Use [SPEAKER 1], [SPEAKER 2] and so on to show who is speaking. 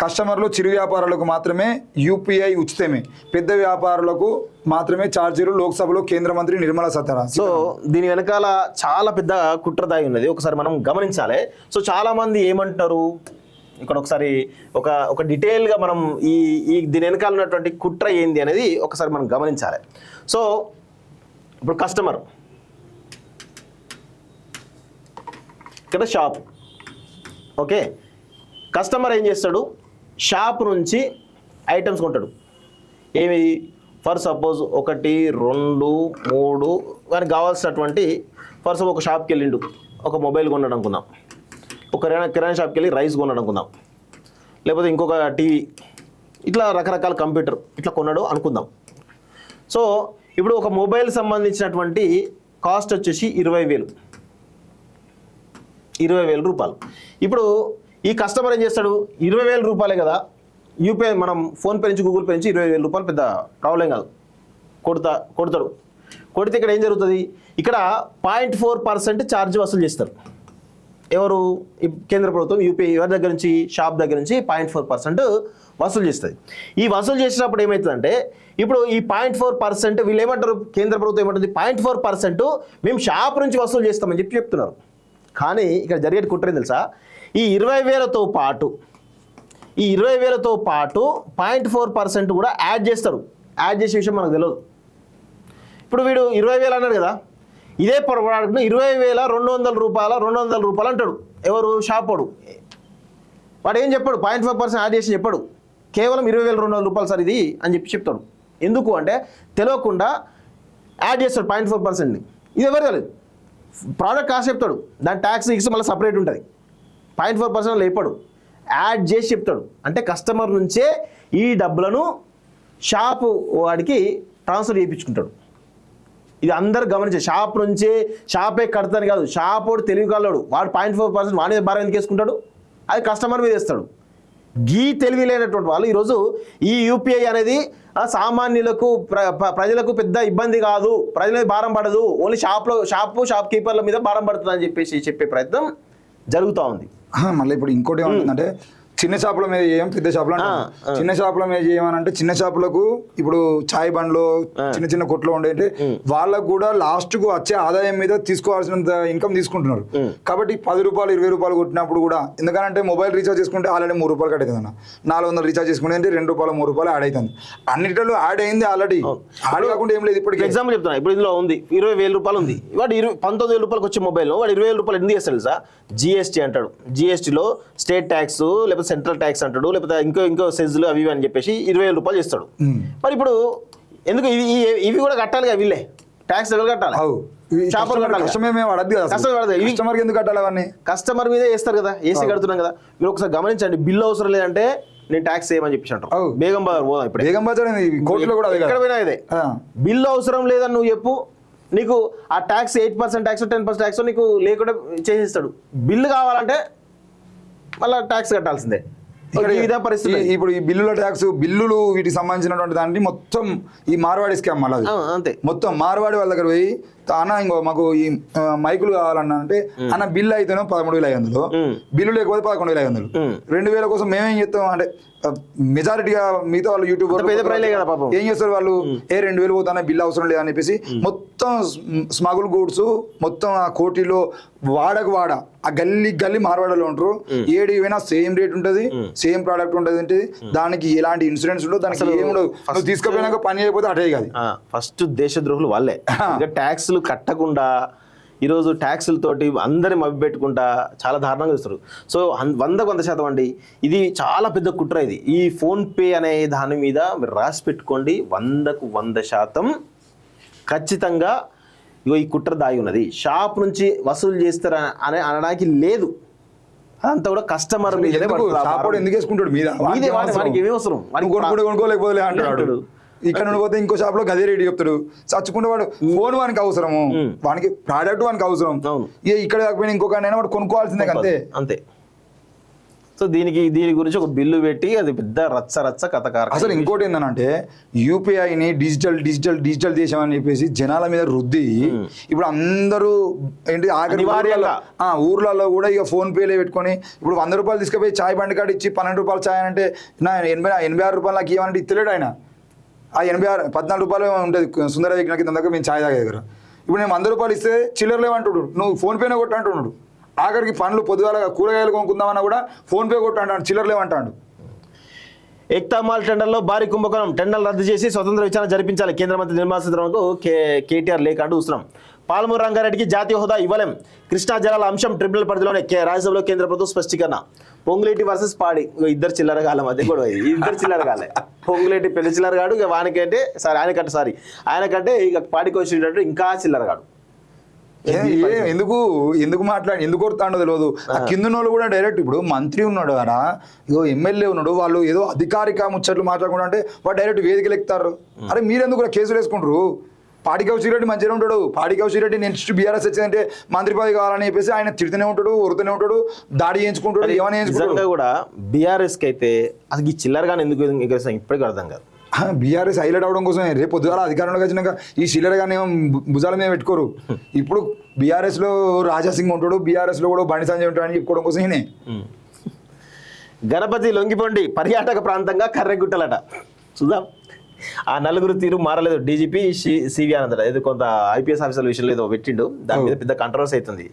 [SPEAKER 1] కస్టమర్లు చిరు వ్యాపారులకు మాత్రమే యూపీఐ ఉచితమే, పెద్ద వ్యాపారులకు మాత్రమే ఛార్జీలు, లోక్సభలో కేంద్ర మంత్రి నిర్మలా సీతారామన్.
[SPEAKER 2] సో దీని వెనకాల చాలా పెద్ద కుట్ర దాగి ఉన్నది, ఒకసారి మనం గమనించాలి. సో చాలా మంది ఏమంటారు ఇక్కడ ఒకసారి ఒక డీటెయిల్గా మనం ఈ దీని వెనకాల ఉన్నటువంటి కుట్ర ఏంది అనేది ఒకసారి మనం గమనించాలి. సో ఇప్పుడు కస్టమర్ ఇక్కడ షాప్, ఓకే, కస్టమర్ ఏం చేస్తాడు, షాప్ నుంచి ఐటమ్స్ కొంటాడు. ఏమి, ఫర్ సపోజ్ 1, 2, 3 వారికి కావాల్సినటువంటి, ఫర్ సపోజ్ ఒక షాప్కి వెళ్ళిండు, ఒక మొబైల్ కొన్నాడు అనుకుందాం, ఒక కిరాణా షాప్కి వెళ్ళి రైస్ కొన్నాడు అనుకుందాం, లేకపోతే ఇంకొక టీవీ, ఇట్లా రకరకాల కంప్యూటర్ ఇట్లా కొన్నాడు అనుకుందాం. సో ఇప్పుడు ఒక మొబైల్ సంబంధించినటువంటి కాస్ట్ వచ్చేసి 20,000 రూపాయలు. ఇప్పుడు ఈ కస్టమర్ ఏం చేస్తాడు, 20,000 రూపాయలే కదా, యూపీఐ మనం ఫోన్పే నుంచి గూగుల్ పే నుంచి 20,000 రూపాయలు పెద్ద ప్రాబ్లం కాదు, కొడతాడు. కొడితే ఇక్కడ ఏం జరుగుతుంది, ఇక్కడ 0.4% ఛార్జ్ వసూలు చేస్తారు. ఎవరు, కేంద్ర ప్రభుత్వం యూపీఐ ఎవరి దగ్గర నుంచి, షాప్ దగ్గర నుంచి 0.4% వసూలు చేస్తుంది. ఈ వసూలు చేసినప్పుడు ఏమవుతుందంటే, ఇప్పుడు ఈ 0.4% వీళ్ళు ఏమంటారు, కేంద్ర ప్రభుత్వం ఏమంటుంది, 0.4% మేము షాప్ నుంచి వసూలు చేస్తామని చెప్తున్నారు. కానీ ఇక్కడ జరిగే కుట్ర తెలుసా, ఈ 20,000తో పాటు 0.4% కూడా యాడ్ చేస్తారు. యాడ్ చేసే విషయం మనకు తెలియదు. ఇప్పుడు వీడు 20,000 అన్నాడు కదా, ఇదే ప్రోడక్ట్ను 20,200 రూపాయలు అంటాడు. ఎవరు, షాప్ వాడు ఏం చెప్పాడు, 0.4% యాడ్ చేసి చెప్పాడు, కేవలం 20,200 రూపాయలు సార్ ఇది అని చెప్తాడు. ఎందుకు అంటే తెలియకుండా యాడ్ చేస్తాడు 0.4%ని. ఇది ఎవరు తెలియదు, ప్రోడక్ట్ కాస్ట్ చెప్తాడు, దాని ట్యాక్స్ ఇక్స్ మళ్ళీ సపరేట్ ఉంటుంది. 0.4% లేపాడు, యాడ్ చేసి చెప్తాడు. అంటే కస్టమర్ నుంచే ఈ డబ్బులను షాపు వాడికి ట్రాన్స్ఫర్ చేయించుకుంటాడు. ఇది అందరు గమనించే, షాప్ నుంచే, షాపే కడతాను కాదు, షాప్ వాడు తెలివి కాలేడు, వాడు 0.4% వాడి భారం ఎందుకు వేసుకుంటాడు, అది కస్టమర్ మీద వేస్తాడు. గీ తెలివి లేనటువంటి వాళ్ళు ఈరోజు ఈ యూపీఐ అనేది సామాన్యులకు ప్రజలకు పెద్ద ఇబ్బంది కాదు, ప్రజల మీద భారం పడదు, ఓన్లీ షాప్ కీపర్ల మీద భారం పడుతుంది అని చెప్పే ప్రయత్నం జరుగుతూ ఉంది.
[SPEAKER 1] మళ్ళీ ఇప్పుడు ఇంకోటి ఏమంటుందంటే, చిన్న షాపుల మీద చేయం, పెద్ద షాపులు చిన్న షాపుల మీద చేయమనంటే, చిన్న షాపులకు ఇప్పుడు చాయ్ బండ్లు చిన్న కొట్లు ఉండేంటే వాళ్ళకు కూడా లాస్ట్ కు వచ్చే ఆదాయం మీద తీసుకోవాల్సినంత ఇన్కమ్ తీసుకుంటున్నారు. కాబట్టి 10 రూపాయలు 20 రూపాయలు కొట్టినప్పుడు కూడా, ఎందుకంటే మొబైల్ రీఛార్జ్ చేసుకుంటే ఆల్రెడీ 3 రూపాయలు కట్ అవుతుంది అన్న, 400 రీఛార్జ్ చేసుకుంటే అంటే 2 రూపాయలు 3 రూపాయలు యాడ్ అవుతుంది. అన్నిటిలో యాడ్ అయింది ఆల్రెడీ, యాడ్ కాకుండా ఏం లేదు. ఇప్పుడు
[SPEAKER 2] ఎగ్జాంపుల్ చెప్తున్నా, ఇప్పుడు ఇందులో ఉంది 20,000 రూపాయలు ఉంది, వాడు 19,000 రూపాయలకు వచ్చే మొబైల్ వాడు 20,000 రూపాయలు ఎందుకు చేస్తాడు సార్, జీఎస్టీ అంటాడు, జీఎస్టీలో స్టేట్ ట్యాక్స్ లేకపోతే సెంట్రల్ ట్యాక్స్ అంటాడు, లేకపోతే ఇంకో సెజ్లు అవి అని చెప్పేసి 20,000 రూపాయలు చేస్తాడు. మరి ఇప్పుడు ఎందుకు ఇవి కూడా కట్టాలి కదా, వీళ్ళే ట్యాక్స్ ఎవరు కట్టాలి, కస్టమర్ మీద వేస్తారు కదా, ఏసీ కడుతున్నాం కదా. మీరు ఒకసారి గమనించండి, బిల్లు అవసరం లేదంటే నేను ట్యాక్స్ చేయమని చెప్పేసి అంటారు. బేగం బజార్ పోదాం, ఇప్పుడు బేగం బజార్ ఎక్కడ పోయినా ఇదే, బిల్లు అవసరం లేదని నువ్వు చెప్పు, నీకు ఆ ట్యాక్స్ 8% ట్యాక్స్ 10% ట్యాక్స్ నీకు లేకుండా చేసేస్తాడు. బిల్లు కావాలంటే మళ్ళీ ట్యాక్స్ కట్టాల్సిందే. పరిస్థితి
[SPEAKER 1] ఇప్పుడు ఈ బిల్లుల ట్యాక్స్, బిల్లులు వీటికి సంబంధించినటువంటి దాన్ని మొత్తం ఈ మార్వాడి స్కామ్ మళ్ళీ
[SPEAKER 2] అంతే.
[SPEAKER 1] మొత్తం మార్వాడి వాళ్ళ దగ్గర పోయి, అన్న ఇంకో మాకు ఈ మైకులు కావాలన్నా అంటే, అన్న బిల్లు అయితేనో 13,500, బిల్లు లేకపోతే 11,500. 2,000 కోసం మేమేం చేస్తాం అంటే, మెజారిటీగా మిగతా వాళ్ళు యూట్యూబర్ ఏం చేస్తారు, వాళ్ళు 2,000 పోతానే బిల్లు అవసరం లేదని చెప్పేసి మొత్తం స్మగుల్ గూడ్స్ మొత్తం ఆ కోటిలో వాడ ఆ గల్లీ మార్వాడలో ఉంటారు. ఏడిపోయినా సేమ్ రేట్ ఉంటుంది, సేమ్ ప్రోడక్ట్ ఉంటుంది, దానికి ఎలాంటి ఇన్సూరెన్స్ ఉండదు, దానికి ఏముండదు. నువ్వు తీసుకుపోయినాక పని అయిపోతే అటే కాదు.
[SPEAKER 2] ఫస్ట్ దేశద్రోహులు వాళ్ళే, ట్యాక్స్లు కట్టకుండా ఈరోజు ట్యాక్సులతోటి అందరిని మభ్యపెట్టుకుంటా చాలా దారుణంగా చూస్తారు. సో 100% అండి, ఇది చాలా పెద్ద కుట్ర. ఇది ఈ ఫోన్పే అనే దాని మీద మీరు రాసి పెట్టుకోండి, 100% ఖచ్చితంగా ఈ కుట్ర దాగి ఉన్నది. షాప్ నుంచి వసూలు చేస్తారా అని అనడానికి లేదు, అదంతా కూడా కస్టమర్
[SPEAKER 1] ఎందుకు వేసుకుంటాడు మీద,
[SPEAKER 2] వాడికి ఏమి అవసరం,
[SPEAKER 1] కొనుక్కోలేకపోతే అంటాడు. ఇక్కడ నుండి పోతే ఇంకో షాప్ లో గదే రేటు చెప్తాడు, చచ్చుకుంటే వాడు ఫోన్ వానికి అవసరము, వానికి ప్రోడక్ట్ వానికి అవసరం, ఇక్కడ కాకపోయినా ఇంకొక వాడు కొనుక్కోవాల్సిందే అంతే.
[SPEAKER 2] సో దీని గురించి ఒక బిల్లు పెట్టి అది పెద్ద రచ్చ కథకారం.
[SPEAKER 1] అసలు ఇంకోటి ఏంటంటే యూపీఐని డిజిటల్ చేసామని చెప్పేసి జనాల మీద రుద్ది ఇప్పుడు అందరూ ఏంటి ఆఖరి ఊర్లలో కూడా ఇక ఫోన్ పేలే పెట్టుకొని ఇప్పుడు 100 రూపాయలు తీసుకుపోయి చాయ్ బండి కాడ ఇచ్చి 12 రూపాయలు చాయ్ అంటే నా 86 రూపాయలు నాకు ఇవ్వాలంటే ఇస్తలేడు ఆయన. ఆ 14 రూపాయలు ఉంటుంది సుందర విజ్ఞాన కింద దగ్గర మేము చాయ్ తాగే దగ్గర. ఇప్పుడు నేను 100 రూపాయలు ఇస్తే చిల్లర లేవంటుడు, నువ్వు ఫోన్పేనే కొట్టు అంటున్నాడు. ఆఖరికి పండ్లు పొద్దుగాల కూరగాయలు కొనుక్కుందామన్నా కూడా ఫోన్పే కొట్టు అంటాడు, చిల్లర లేవంటాడు.
[SPEAKER 2] ఏక్తా మాల్ టెండర్లో భారీ కుంభకోణం, టెండర్లు రద్దు చేసి స్వతంత్ర విచారణ జరిపించాలి. కేంద్ర మంత్రి నిర్మలా సీతారామన్కు కేటీఆర్ లేఖ అంటూ చూస్తున్నాం. పాలమూరు రంగారెడ్డికి జాతీయ హోదా ఇవ్వలేం, కృష్ణా జలాల అంశం ట్రిబ్యునల్ పరిధిలోనే రాజ్యసభలో కేంద్ర ప్రభుత్వం స్పష్టీకరణ. పొంగులేటి వర్సెస్ పాడి, ఇద్దరు చిల్లరగాల మధ్య కూడా ఇద్దరు చిల్లరగాలే. పొంగులేటి పెళ్లి చిల్లరగాడు, ఇక వానికంటే ఆయనకంటే ఇక పాడికి వచ్చేటట్టు ఇంకా చిల్లరగాడు.
[SPEAKER 1] ఎందుకు ఎందుకు కొడతాడో తెలియదు. ఆ కిందనోళ్ళు కూడా డైరెక్ట్ ఇప్పుడు మంత్రి ఉన్నాడు కదా, ఇగో ఎమ్మెల్యే ఉన్నాడు, వాళ్ళు ఏదో అధికారిక ముచ్చట్లు మాట్లాడుకుంటా అంటే వాళ్ళు డైరెక్ట్ వేదికలు ఎక్కుతారు. అరే మీరెందుకు కూడా కేసులు వేసుకుంటారు? పాడికౌశి రెడ్డి మంచిగా ఉంటాడు. పాడికౌశి రెడ్డి నెక్స్ట్ బీఆర్ఎస్ వచ్చిందంటే మంత్రి పదవి కావాలని చెప్పేసి ఆయన తిడుతూనే ఉంటాడు, ఒరుతూనే ఉంటాడు, దాడి చేయించుకుంటాడు, ఏమైనా చేయించుకుంటాడు.
[SPEAKER 2] కూడా బీఆర్ఎస్కి అయితే అసలు ఈ చిల్లరగానే ఎందుకు ఇప్పటికీ అర్థం కాదు.
[SPEAKER 1] బీఆర్ఎస్ హైలైట్ అవడం కోసం రేపు పొద్దుగాల అధికారంలోకి వచ్చినాక ఈ చిల్లరగానే భుజాల మీద పెట్టుకోరు. ఇప్పుడు బీఆర్ఎస్లో రాజాసింగ్ ఉంటాడు, బీఆర్ఎస్లో కూడా బండి సంజయ్ ఉంటాడు అని చెప్పుకోవడం కోసం ఈయనే.
[SPEAKER 2] గణపతి లొంగిపోండి పర్యాటక ప్రాంతంగా కర్రెగుట్టలట. చూద్దాం. ఆ నలుగురు తీరు మారలేదు. డీజీపీ సివి ఆనంద్ ఏదో కొంత ఐపీఎస్ ఆఫీసర్ల విషయంలో ఏదో పెట్టిండు, దాని మీద పెద్ద కంట్రవర్సీ అవుతుంది.